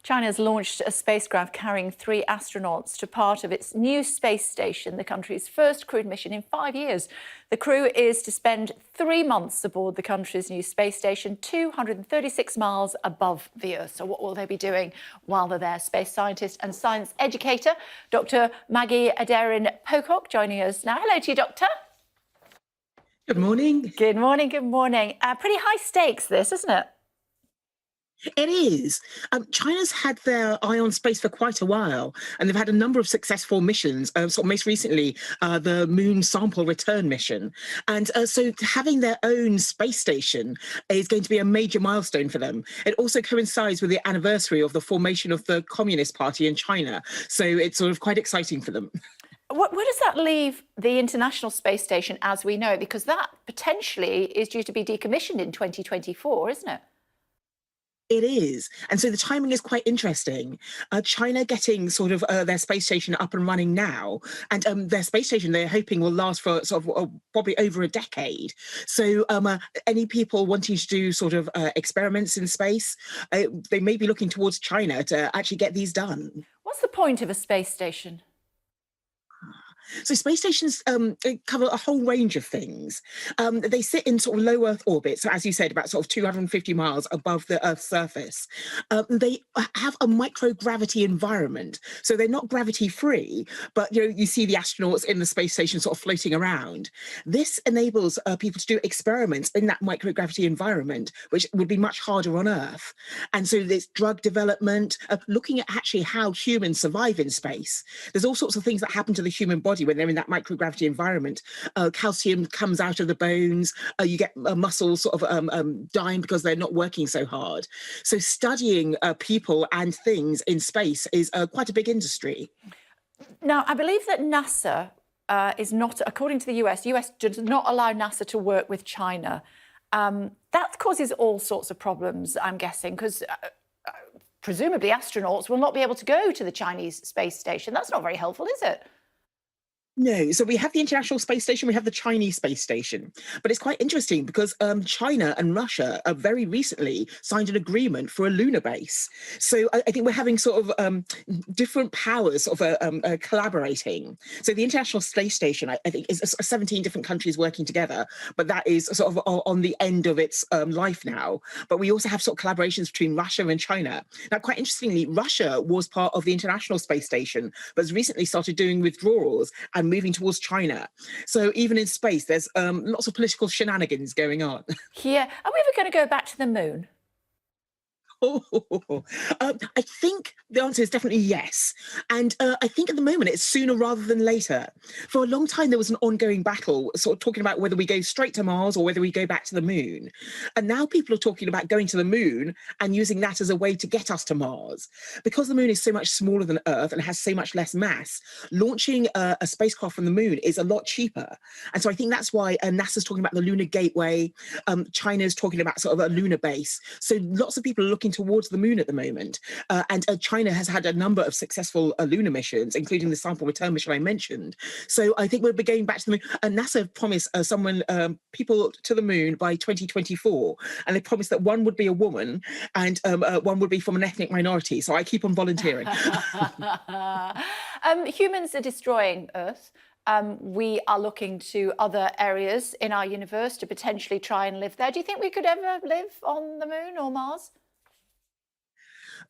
China's launched a spacecraft carrying 3 astronauts to part of its new space station, the country's first crewed mission in 5 years. The crew is to spend 3 months aboard the country's new space station, 236 miles above the Earth. So what will they be doing while they're there? Space scientist and science educator, Dr Maggie Aderin-Pocock, joining us now. Hello to you, Doctor. Good morning. Good morning, good morning. Pretty high stakes, this, isn't it? It is. China's had their eye on space for quite a while, and they've had a number of successful missions. Most recently, the Moon Sample Return mission. And so having their own space station is going to be a major milestone for them. It also coincides with the anniversary of the formation of the Communist Party in China. So it's sort of quite exciting for them. Where does that leave the International Space Station as we know it? Because that potentially is due to be decommissioned in 2024, isn't it? It is. And so the timing is quite interesting. China getting sort of their space station up and running now, and their space station they're hoping will last for sort of probably over a decade. So any people wanting to do sort of experiments in space, they may be looking towards China to actually get these done. What's the point of a space station? So space stations cover a whole range of things. They sit in sort of low Earth orbit, so as you said, about sort of 250 miles above the Earth's surface. They have a microgravity environment, so they're not gravity-free, but you see the astronauts in the space station sort of floating around. This enables people to do experiments in that microgravity environment, which would be much harder on Earth. And so there's drug development, looking at actually how humans survive in space. There's all sorts of things that happen to the human body when they're in that microgravity environment. Calcium comes out of the bones, you get muscles sort of dying because they're not working so hard. So studying people and things in space is quite a big industry. Now, I believe that NASA is not, according to the US does not allow NASA to work with China. That causes all sorts of problems, I'm guessing, because presumably astronauts will not be able to go to the Chinese space station. That's not very helpful, is it? No, so we have the International Space Station, we have the Chinese Space Station. But it's quite interesting because China and Russia very recently signed an agreement for a lunar base. So I think we're having sort of different powers of collaborating. So the International Space Station, I think, is 17 different countries working together, but that is sort of on the end of its life now. But we also have sort of collaborations between Russia and China. Now, quite interestingly, Russia was part of the International Space Station, but has recently started doing withdrawals and moving towards China. So even in space, there's lots of political shenanigans going on. Yeah. Are we ever going to go back to the moon? I think the answer is definitely yes. And I think at the moment it's sooner rather than later. For a long time, there was an ongoing battle sort of talking about whether we go straight to Mars or whether we go back to the moon. And now people are talking about going to the moon and using that as a way to get us to Mars. Because the moon is so much smaller than Earth and has so much less mass, launching a spacecraft from the moon is a lot cheaper. And so I think that's why NASA's talking about the Lunar Gateway. China's talking about sort of a lunar base. So lots of people are looking towards the moon at the moment. And China has had a number of successful lunar missions, including the sample return mission I mentioned. So I think we'll be going back to the moon. And NASA promised people to the moon by 2024. And they promised that one would be a woman and one would be from an ethnic minority. So I keep on volunteering. Humans are destroying Earth. We are looking to other areas in our universe to potentially try and live there. Do you think we could ever live on the moon or Mars?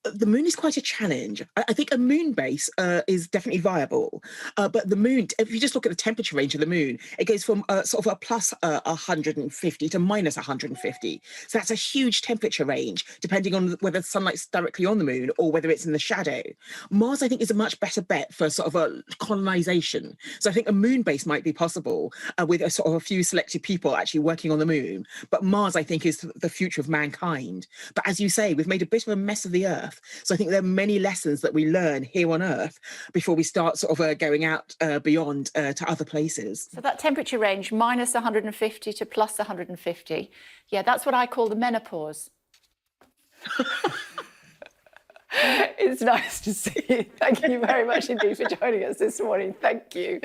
The moon is quite a challenge. I think a moon base is definitely viable. But the moon, if you just look at the temperature range of the moon, it goes from sort of a plus 150 to minus 150. So that's a huge temperature range, depending on whether the sunlight's directly on the moon or whether it's in the shadow. Mars, I think, is a much better bet for sort of a colonization. So I think a moon base might be possible with a sort of a few selected people actually working on the moon. But Mars, I think, is the future of mankind. But as you say, we've made a bit of a mess of the Earth. So I think there are many lessons that we learn here on Earth before we start sort of going out beyond to other places. So that temperature range, minus 150 to plus 150, yeah, that's what I call the menopause. It's nice to see you. Thank you very much indeed for joining us this morning. Thank you.